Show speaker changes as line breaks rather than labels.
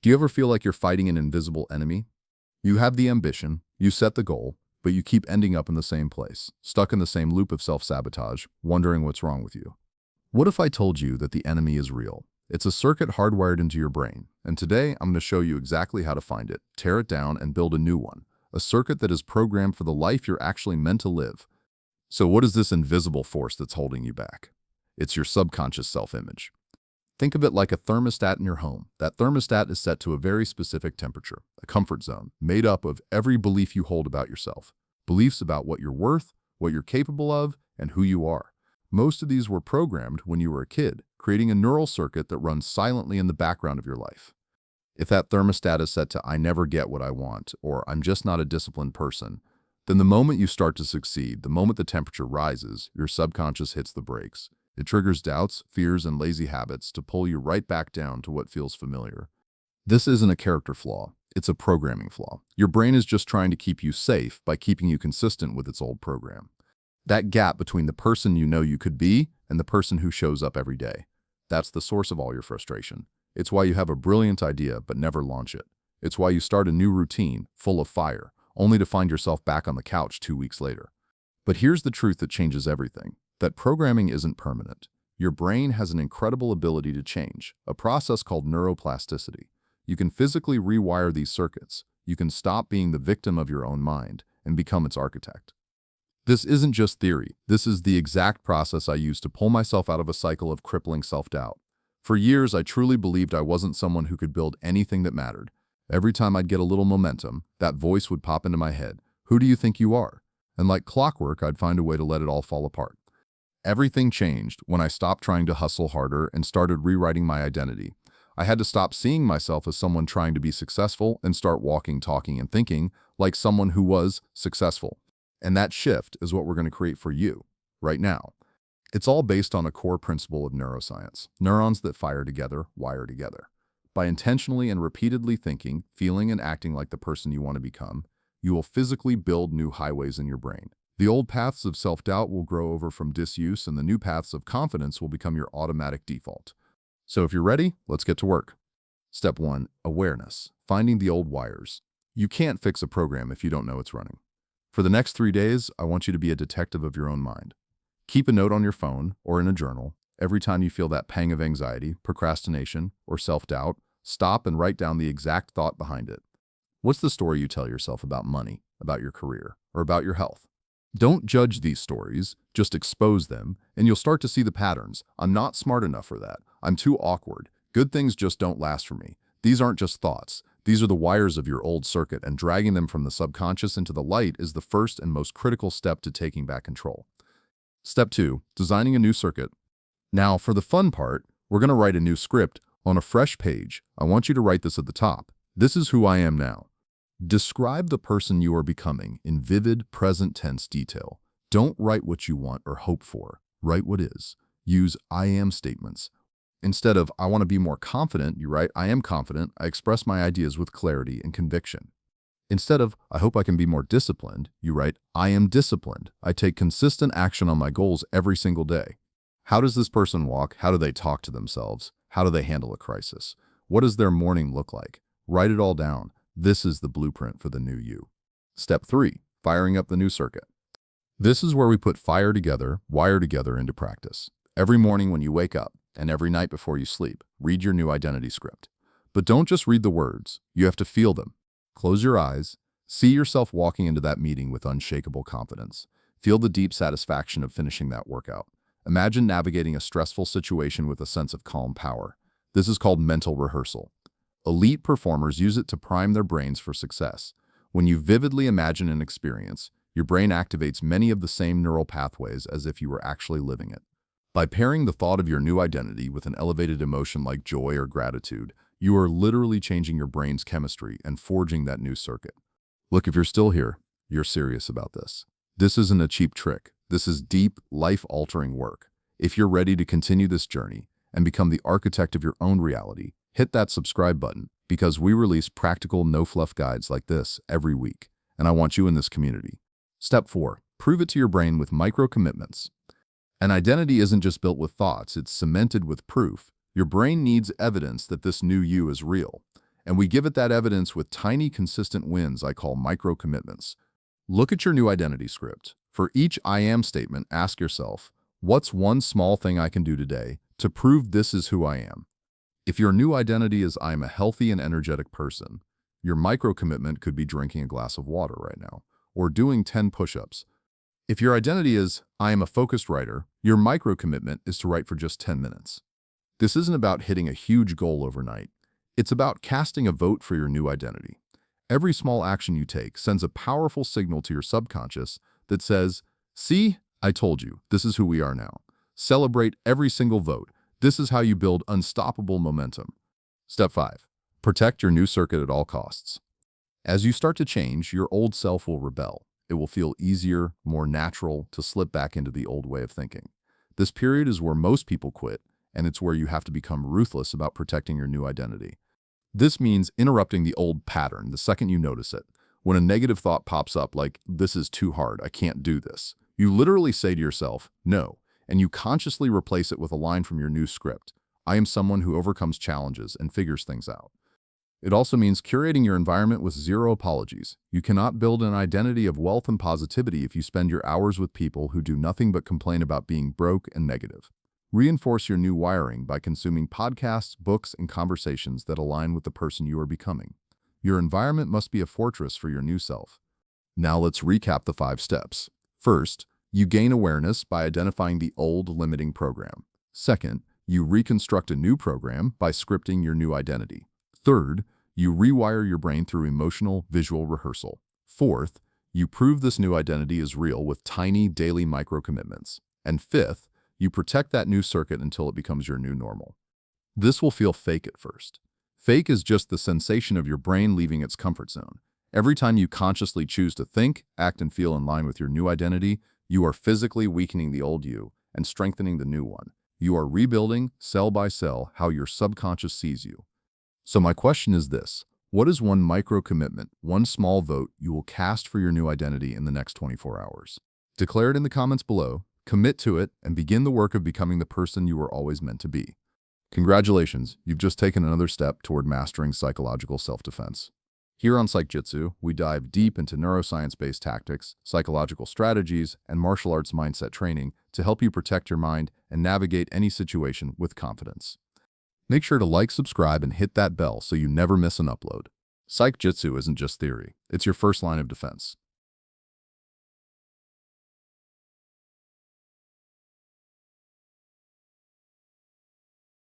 Do you ever feel like you're fighting an invisible enemy? You have the ambition, you set the goal, but you keep ending up in the same place, stuck in the same loop of self-sabotage, wondering what's wrong with you. What if I told you that the enemy is real? It's a circuit hardwired into your brain, and today I'm going to show you exactly how to find it, tear it down, and build a new one. A circuit that is programmed for the life you're actually meant to live. So what is this invisible force that's holding you back? It's your subconscious self-image. Think of it like a thermostat in your home. That thermostat is set to a very specific temperature, a comfort zone, made up of every belief you hold about yourself. Beliefs about what you're worth, what you're capable of, and who you are. Most of these were programmed when you were a kid, creating a neural circuit that runs silently in the background of your life. If that thermostat is set to "I never get what I want" or "I'm just not a disciplined person," then the moment you start to succeed, the moment the temperature rises, your subconscious hits the brakes. It triggers doubts, fears, and lazy habits to pull you right back down to what feels familiar. This isn't a character flaw, it's a programming flaw. Your brain is just trying to keep you safe by keeping you consistent with its old program. That gap between the person you know you could be and the person who shows up every day. That's the source of all your frustration. It's why you have a brilliant idea but never launch it. It's why you start a new routine, full of fire, only to find yourself back on the couch 2 weeks later. But here's the truth that changes everything. That programming isn't permanent. Your brain has an incredible ability to change, a process called neuroplasticity. You can physically rewire these circuits. You can stop being the victim of your own mind and become its architect. This isn't just theory. This is the exact process I used to pull myself out of a cycle of crippling self-doubt. For years, I truly believed I wasn't someone who could build anything that mattered. Every time I'd get a little momentum, that voice would pop into my head. Who do you think you are? And like clockwork, I'd find a way to let it all fall apart. Everything changed when I stopped trying to hustle harder and started rewriting my identity. I had to stop seeing myself as someone trying to be successful and start walking, talking, and thinking like someone who was successful. And that shift is what we're going to create for you right now. It's all based on a core principle of neuroscience. Neurons that fire together, wire together. By intentionally and repeatedly thinking, feeling, and acting like the person you want to become, you will physically build new highways in your brain. The old paths of self-doubt will grow over from disuse, and the new paths of confidence will become your automatic default. So if you're ready, let's get to work. Step 1. Awareness. Finding the old wires. You can't fix a program if you don't know it's running. For the next 3 days, I want you to be a detective of your own mind. Keep a note on your phone or in a journal. Every time you feel that pang of anxiety, procrastination, or self-doubt, stop and write down the exact thought behind it. What's the story you tell yourself about money, about your career, or about your health? Don't judge these stories, just expose them, and you'll start to see the patterns. I'm not smart enough for that. I'm too awkward. Good things just don't last for me. These aren't just thoughts. These are the wires of your old circuit, and dragging them from the subconscious into the light is the first and most critical step to taking back control. Step 2. Designing a new circuit. Now, for the fun part, we're going to write a new script on a fresh page. I want you to write this at the top. This is who I am now. Describe the person you are becoming in vivid, present tense detail. Don't write what you want or hope for. Write what is. Use I am statements. Instead of "I want to be more confident," you write "I am confident. I express my ideas with clarity and conviction." Instead of "I hope I can be more disciplined," you write "I am disciplined. I take consistent action on my goals every single day." How does this person walk? How do they talk to themselves? How do they handle a crisis? What does their morning look like? Write it all down. This is the blueprint for the new you. Step 3. Firing up the new circuit. This is where we put fire together, wire together into practice. Every morning when you wake up, and every night before you sleep, read your new identity script. But don't just read the words. You have to feel them. Close your eyes. See yourself walking into that meeting with unshakable confidence. Feel the deep satisfaction of finishing that workout. Imagine navigating a stressful situation with a sense of calm power. This is called mental rehearsal. Elite performers use it to prime their brains for success. When you vividly imagine an experience, your brain activates many of the same neural pathways as if you were actually living it. By pairing the thought of your new identity with an elevated emotion like joy or gratitude, you are literally changing your brain's chemistry and forging that new circuit. Look, if you're still here, you're serious about this. This isn't a cheap trick. This is deep, life-altering work. If you're ready to continue this journey and become the architect of your own reality, hit that subscribe button, because we release practical, no-fluff guides like this every week, and I want you in this community. Step 4. Prove it to your brain with micro-commitments. An identity isn't just built with thoughts, it's cemented with proof. Your brain needs evidence that this new you is real. And we give it that evidence with tiny, consistent wins I call micro-commitments. Look at your new identity script. For each I am statement, ask yourself, what's one small thing I can do today to prove this is who I am? If your new identity is I am a healthy and energetic person, your micro-commitment could be drinking a glass of water right now, or doing 10 push-ups. If your identity is I am a focused writer, your micro-commitment is to write for just 10 minutes. This isn't about hitting a huge goal overnight. It's about casting a vote for your new identity. Every small action you take sends a powerful signal to your subconscious that says, see, I told you, this is who we are now. Celebrate every single vote. This is how you build unstoppable momentum. Step 5. Protect your new circuit at all costs. As you start to change, your old self will rebel. It will feel easier, more natural to slip back into the old way of thinking. This period is where most people quit, and it's where you have to become ruthless about protecting your new identity. This means interrupting the old pattern the second you notice it. When a negative thought pops up like, this is too hard, I can't do this, you literally say to yourself, no, and you consciously replace it with a line from your new script. I am someone who overcomes challenges and figures things out. It also means curating your environment with zero apologies. You cannot build an identity of wealth and positivity if you spend your hours with people who do nothing but complain about being broke and negative. Reinforce your new wiring by consuming podcasts, books, and conversations that align with the person you are becoming. Your environment must be a fortress for your new self. Now let's recap the 5 steps. First, you gain awareness by identifying the old limiting program. Second, you reconstruct a new program by scripting your new identity. Third, you rewire your brain through emotional, visual rehearsal. Fourth, you prove this new identity is real with tiny, daily micro-commitments. And fifth, you protect that new circuit until it becomes your new normal. This will feel fake at first. Fake is just the sensation of your brain leaving its comfort zone. Every time you consciously choose to think, act, and feel in line with your new identity, you are physically weakening the old you and strengthening the new one. You are rebuilding, cell by cell, how your subconscious sees you. So my question is this: what is one micro-commitment, one small vote you will cast for your new identity in the next 24 hours? Declare it in the comments below, commit to it, and begin the work of becoming the person you were always meant to be. Congratulations, you've just taken another step toward mastering psychological self-defense. Here on Psych-Jitsu, we dive deep into neuroscience-based tactics, psychological strategies, and martial arts mindset training to help you protect your mind and navigate any situation with confidence. Make sure to like, subscribe, and hit that bell so you never miss an upload. Psych-Jitsu isn't just theory, it's your first line of defense.